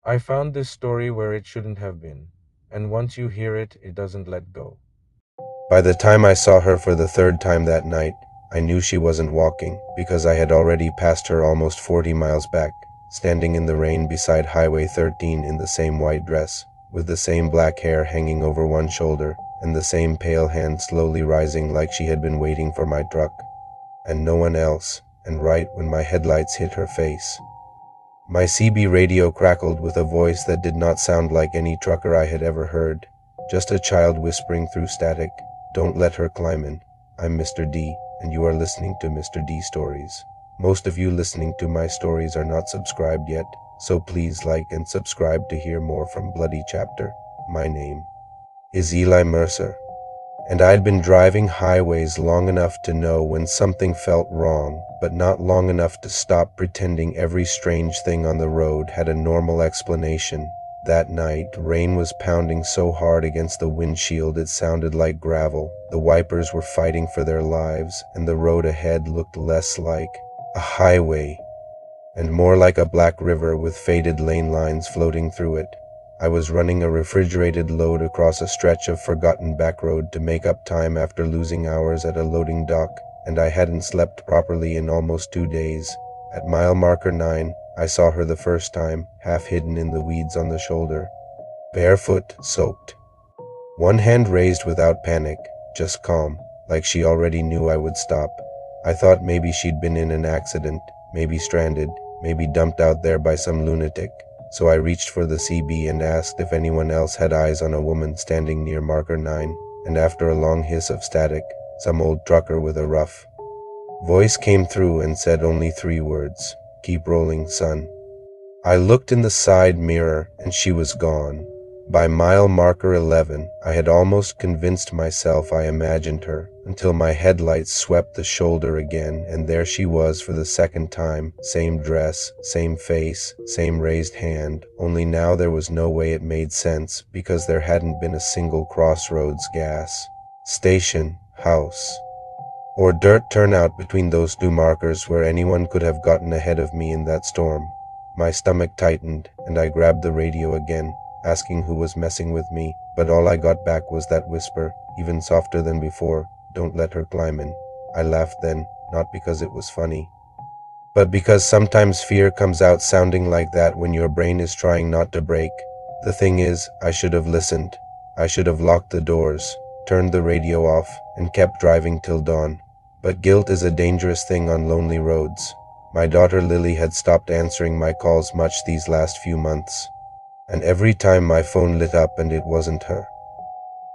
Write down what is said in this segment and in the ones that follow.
I found this story where it shouldn't have been, and once you hear it, it doesn't let go. By the time I saw her for the third time that night, I knew she wasn't walking because I had already passed her almost 40 miles back, standing in the rain beside Highway 13 in the same white dress, with the same black hair hanging over one shoulder and the same pale hand slowly rising like she had been waiting for my truck. And no one else, and right when my headlights hit her face. My CB radio crackled with a voice that did not sound like any trucker I had ever heard. Just a child whispering through static, "Don't let her climb in. I'm Mr. D, and you are listening to Mr. D Stories." Most of you listening to my stories are not subscribed yet, so please like and subscribe to hear more from Bloody Chapter. My name is Eli Mercer, and I'd been driving highways long enough to know when something felt wrong, but not long enough to stop pretending every strange thing on the road had a normal explanation. That night, rain was pounding so hard against the windshield it sounded like gravel. The wipers were fighting for their lives, and the road ahead looked less like a highway and more like a black river with faded lane lines floating through it. I was running a refrigerated load across a stretch of forgotten back road to make up time after losing hours at a loading dock, and I hadn't slept properly in almost 2 days. At mile marker 9, I saw her the first time, half hidden in the weeds on the shoulder. Barefoot, soaked. One hand raised without panic, just calm, like she already knew I would stop. I thought maybe she'd been in an accident, maybe stranded, maybe dumped out there by some lunatic. So I reached for the CB and asked if anyone else had eyes on a woman standing near marker 9, and after a long hiss of static, some old trucker with a rough voice came through and said only 3 words, "Keep rolling, son." I looked in the side mirror and she was gone. By mile marker 11, I had almost convinced myself I imagined her, until my headlights swept the shoulder again, and there she was for the second time, same dress, same face, same raised hand, only now there was no way it made sense, because there hadn't been a single crossroads, gas station, house, or dirt turnout between those 2 markers where anyone could have gotten ahead of me in that storm. My stomach tightened, and I grabbed the radio again, asking who was messing with me, but all I got back was that whisper, even softer than before, "Don't let her climb in." I laughed then, not because it was funny, but because sometimes fear comes out sounding like that when your brain is trying not to break. The thing is, I should have listened. I should have locked the doors, turned the radio off, and kept driving till dawn. But guilt is a dangerous thing on lonely roads. My daughter Lily had stopped answering my calls much these last few months, and every time my phone lit up and it wasn't her,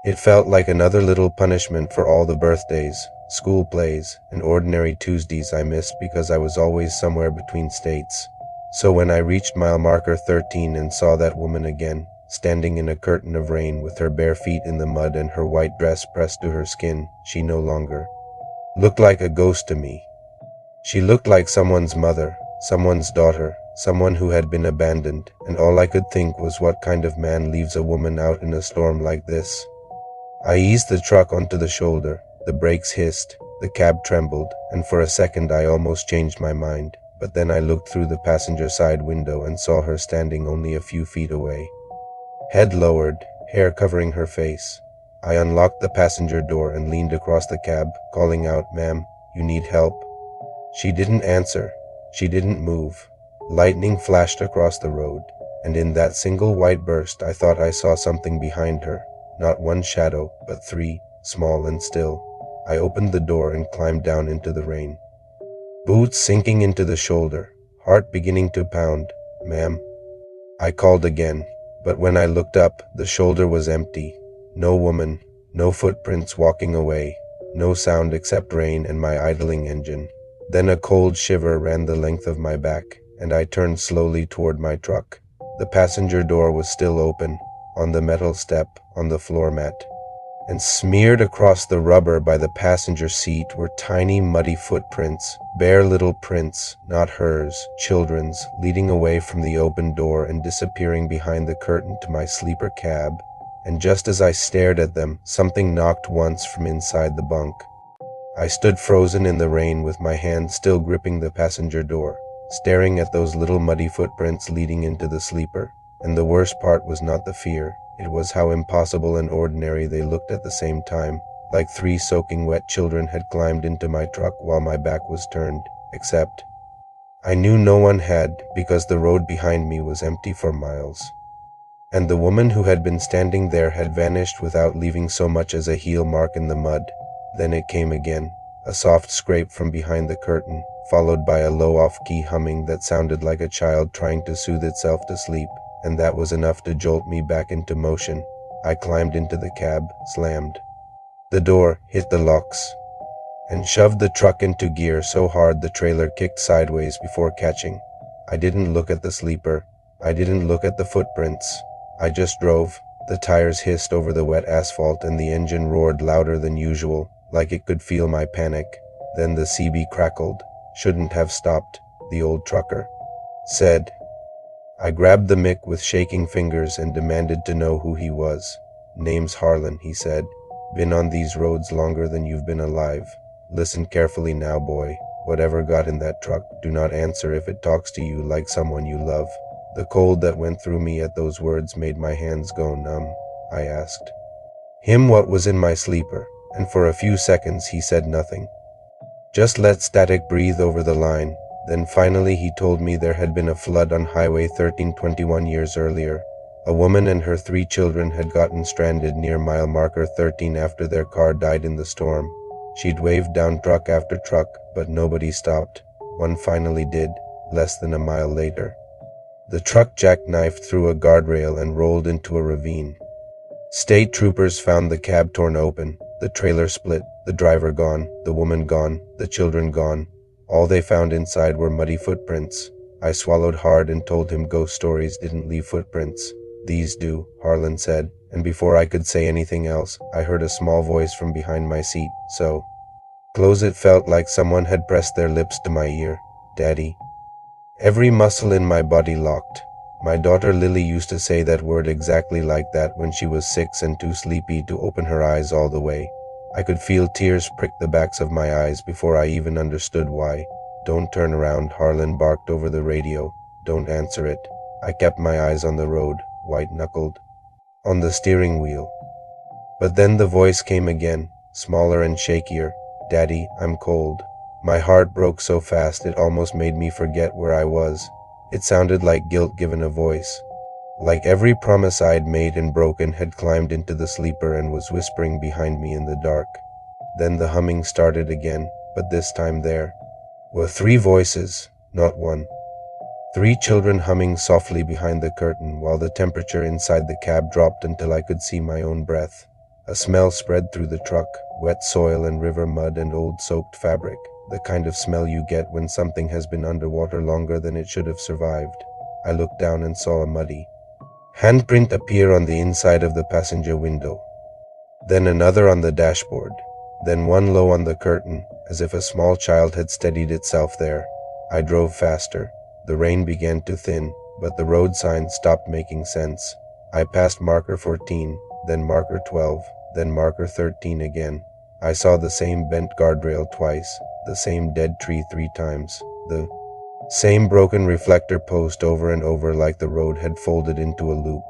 it felt like another little punishment for all the birthdays, school plays, and ordinary Tuesdays I missed because I was always somewhere between states. So when I reached mile marker 13 and saw that woman again, standing in a curtain of rain with her bare feet in the mud and her white dress pressed to her skin, she no longer looked like a ghost to me. She looked like someone's mother, someone's daughter, someone who had been abandoned, and all I could think was what kind of man leaves a woman out in a storm like this. I eased the truck onto the shoulder, the brakes hissed, the cab trembled, and for a second I almost changed my mind, but then I looked through the passenger side window and saw her standing only a few feet away. Head lowered, hair covering her face. I unlocked the passenger door and leaned across the cab, calling out, "Ma'am, you need help?" She didn't answer. She didn't move. Lightning flashed across the road, and in that single white burst I thought I saw something behind her. Not one shadow, but 3, small and still. I opened the door and climbed down into the rain. Boots sinking into the shoulder, heart beginning to pound. "Ma'am?" I called again, but when I looked up, the shoulder was empty. No woman, no footprints walking away, no sound except rain and my idling engine. Then a cold shiver ran the length of my back, and I turned slowly toward my truck. The passenger door was still open, on the metal step, on the floor mat, and smeared across the rubber by the passenger seat were tiny muddy footprints, bare little prints, not hers, children's, leading away from the open door and disappearing behind the curtain to my sleeper cab. And just as I stared at them, something knocked once from inside the bunk. I stood frozen in the rain with my hand still gripping the passenger door, staring at those little muddy footprints leading into the sleeper. And the worst part was not the fear, it was how impossible and ordinary they looked at the same time, like three soaking wet children had climbed into my truck while my back was turned, except I knew no one had, because the road behind me was empty for miles. And the woman who had been standing there had vanished without leaving so much as a heel mark in the mud. Then it came again, a soft scrape from behind the curtain, followed by a low off-key humming that sounded like a child trying to soothe itself to sleep, and that was enough to jolt me back into motion. I climbed into the cab, slammed the door, hit the locks, and shoved the truck into gear so hard the trailer kicked sideways before catching. I didn't look at the sleeper. I didn't look at the footprints. I just drove. The tires hissed over the wet asphalt and the engine roared louder than usual, like it could feel my panic. Then the CB crackled. Shouldn't have stopped, the old trucker said. I grabbed the mic with shaking fingers and demanded to know who he was. Name's Harlan, he said. Been on these roads longer than you've been alive. Listen carefully now, boy. Whatever got in that truck, do not answer if it talks to you like someone you love. The cold that went through me at those words made my hands go numb. I asked him what was in my sleeper, and for a few seconds he said nothing. Just let static breathe over the line. Then finally he told me there had been a flood on Highway 13 21 years earlier. A woman and her 3 children had gotten stranded near mile marker 13 after their car died in the storm. She'd waved down truck after truck, but nobody stopped. One finally did, less than a mile later. The truck jackknifed through a guardrail and rolled into a ravine. State troopers found the cab torn open, the trailer split, the driver gone, the woman gone, the children gone. All they found inside were muddy footprints. I swallowed hard and told him ghost stories didn't leave footprints. These do, Harlan said, and before I could say anything else, I heard a small voice from behind my seat, so close it felt like someone had pressed their lips to my ear. Daddy. Every muscle in my body locked. My daughter Lily used to say that word exactly like that when she was 6 and too sleepy to open her eyes all the way. I could feel tears prick the backs of my eyes before I even understood why. Don't turn around, Harlan barked over the radio. Don't answer it. I kept my eyes on the road, white-knuckled, on the steering wheel. But then the voice came again, smaller and shakier. Daddy, I'm cold. My heart broke so fast it almost made me forget where I was. It sounded like guilt given a voice. Like every promise I'd made and broken had climbed into the sleeper and was whispering behind me in the dark. Then the humming started again, but this time there were 3 voices, not one. 3 children humming softly behind the curtain while the temperature inside the cab dropped until I could see my own breath. A smell spread through the truck, wet soil and river mud and old soaked fabric, the kind of smell you get when something has been underwater longer than it should have survived. I looked down and saw a muddy handprint appear on the inside of the passenger window. Then another on the dashboard. Then one low on the curtain, as if a small child had steadied itself there. I drove faster. The rain began to thin, but the road signs stopped making sense. I passed marker 14, then marker 12, then marker 13 again. I saw the same bent guardrail twice, the same dead tree 3 times, the same broken reflector post over and over like the road had folded into a loop.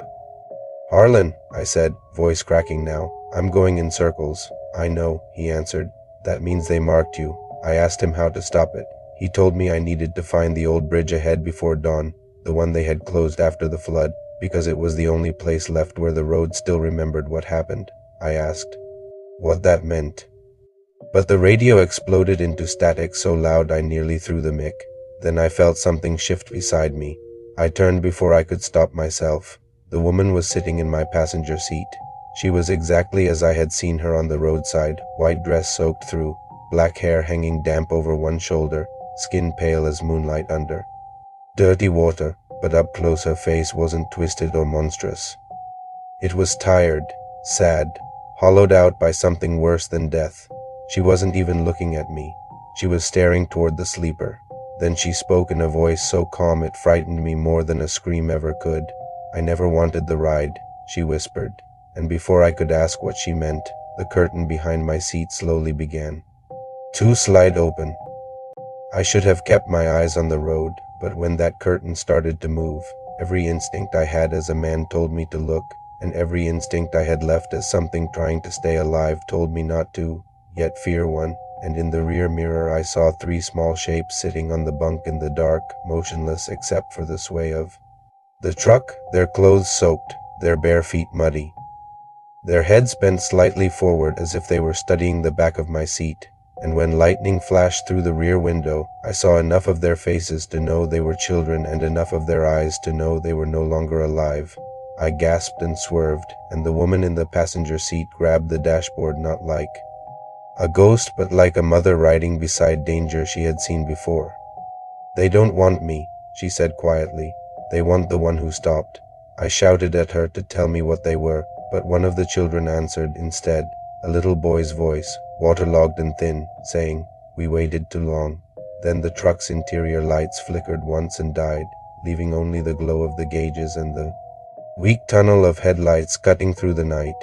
Harlan, I said, voice cracking now. I'm going in circles. I know, he answered. That means they marked you. I asked him how to stop it. He told me I needed to find the old bridge ahead before dawn, the one they had closed after the flood, because it was the only place left where the road still remembered what happened. I asked what that meant. But the radio exploded into static so loud I nearly threw the mic. Then I felt something shift beside me. I turned before I could stop myself. The woman was sitting in my passenger seat. She was exactly as I had seen her on the roadside, white dress soaked through, black hair hanging damp over one shoulder, skin pale as moonlight under dirty water, but up close her face wasn't twisted or monstrous. It was tired, sad, hollowed out by something worse than death. She wasn't even looking at me. She was staring toward the sleeper. Then she spoke in a voice so calm it frightened me more than a scream ever could. I never wanted the ride, she whispered, and before I could ask what she meant, the curtain behind my seat slowly began to slide open. I should have kept my eyes on the road, but when that curtain started to move, Every instinct I had as a man told me to look, and every instinct I had left as something trying to stay alive told me not to, yet fear won, and in the rear mirror I saw three small shapes sitting on the bunk in the dark, motionless except for the sway of the truck, their clothes soaked, their bare feet muddy. Their heads bent slightly forward as if they were studying the back of my seat, and when lightning flashed through the rear window, I saw enough of their faces to know they were children and enough of their eyes to know they were no longer alive. I gasped and swerved, and the woman in the passenger seat grabbed the dashboard not like a ghost but like a mother riding beside danger she had seen before. "They don't want me," she said quietly. "They want the one who stopped." I shouted at her to tell me what they were, but one of the children answered instead, a little boy's voice, waterlogged and thin, saying, "We waited too long." Then the truck's interior lights flickered once and died, leaving only the glow of the gauges and the weak tunnel of headlights cutting through the night.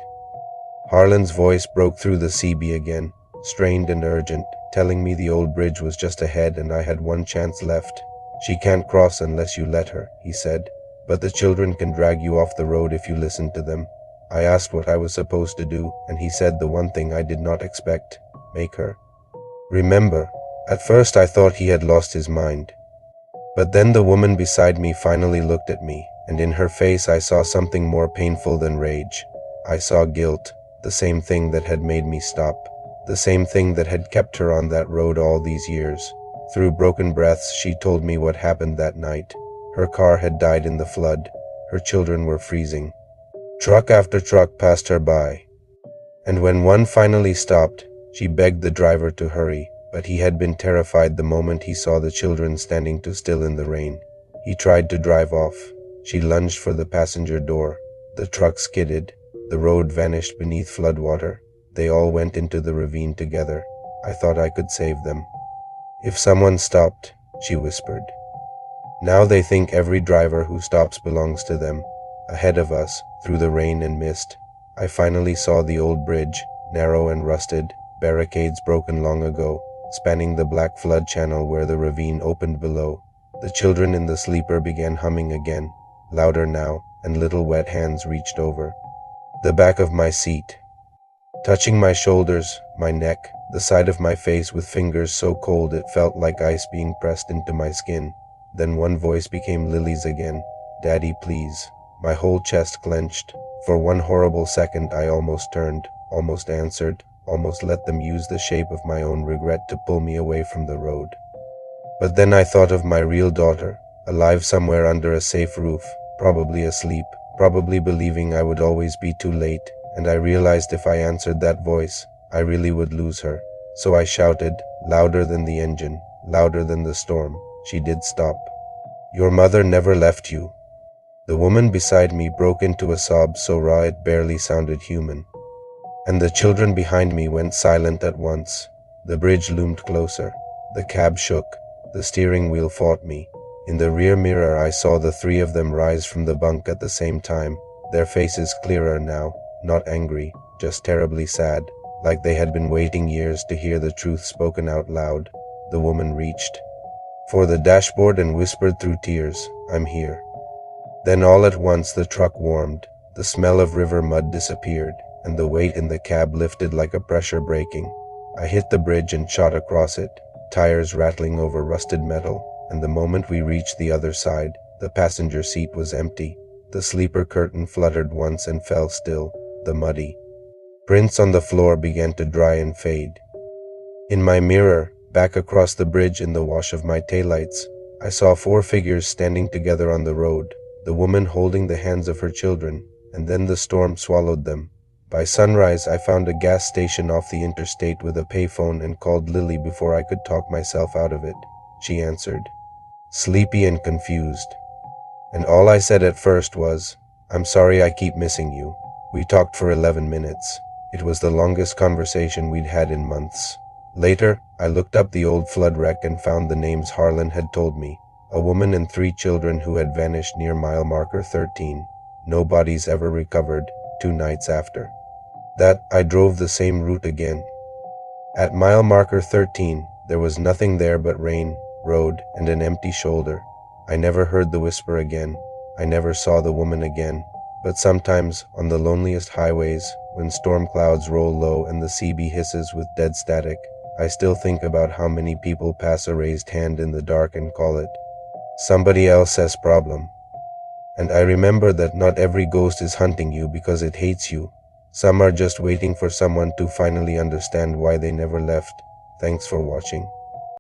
Harlan's voice broke through the CB again, strained and urgent, telling me the old bridge was just ahead and I had one chance left. "She can't cross unless you let her," he said, "but the children can drag you off the road if you listen to them." I asked what I was supposed to do, and he said the one thing I did not expect: make her remember. At first I thought he had lost his mind. But then the woman beside me finally looked at me, and in her face I saw something more painful than rage. I saw guilt, the same thing that had made me stop, the same thing that had kept her on that road all these years. Through broken breaths, she told me what happened that night. Her car had died in the flood. Her children were freezing. Truck after truck passed her by. And when one finally stopped, she begged the driver to hurry, but he had been terrified the moment he saw the children standing too still in the rain. He tried to drive off. She lunged for the passenger door. The truck skidded. The road vanished beneath floodwater. They all went into the ravine together. I thought I could save them. "If someone stopped," she whispered. "Now they think every driver who stops belongs to them." Ahead of us, through the rain and mist, I finally saw the old bridge, narrow and rusted, barricades broken long ago, spanning the black flood channel where the ravine opened below. The children in the sleeper began humming again, louder now, and little wet hands reached over the back of my seat, touching my shoulders, my neck, the side of my face with fingers so cold it felt like ice being pressed into my skin. Then one voice became Lily's again. "Daddy, please." My whole chest clenched. For one horrible second I almost turned, almost answered, almost let them use the shape of my own regret to pull me away from the road. But then I thought of my real daughter, alive somewhere under a safe roof, probably asleep, probably believing I would always be too late, and I realized if I answered that voice, I really would lose her. So I shouted, louder than the engine, louder than the storm. She did stop. "Your mother never left you." The woman beside me broke into a sob so raw it barely sounded human. And the children behind me went silent at once. The bridge loomed closer. The cab shook. The steering wheel fought me. In the rear mirror I saw the three of them rise from the bunk at the same time, their faces clearer now, not angry, just terribly sad, like they had been waiting years to hear the truth spoken out loud. The woman reached for the dashboard and whispered through tears, "I'm here." Then all at once the truck warmed, the smell of river mud disappeared, and the weight in the cab lifted like a pressure braking. I hit the bridge and shot across it, tires rattling over rusted metal, and the moment we reached the other side, the passenger seat was empty. The sleeper curtain fluttered once and fell still. The muddy prints on the floor began to dry and fade. In my mirror, back across the bridge in the wash of my taillights, I saw four figures standing together on the road, the woman holding the hands of her children, and then the storm swallowed them. By sunrise, I found a gas station off the interstate with a payphone and called Lily before I could talk myself out of it. She answered, sleepy and confused. And all I said at first was, "I'm sorry I keep missing you." We talked for 11 minutes. It was the longest conversation we'd had in months. Later, I looked up the old flood wreck and found the names Harlan had told me. A woman and 3 children who had vanished near mile marker 13. No bodies ever recovered, 2 nights after that, I drove the same route again. At mile marker 13, there was nothing there but rain, road, and an empty shoulder. I never heard the whisper again. I never saw the woman again. But sometimes, on the loneliest highways, when storm clouds roll low and the CB hisses with dead static, I still think about how many people pass a raised hand in the dark and call it somebody else's problem. And I remember that not every ghost is hunting you because it hates you. Some are just waiting for someone to finally understand why they never left. Thanks for watching.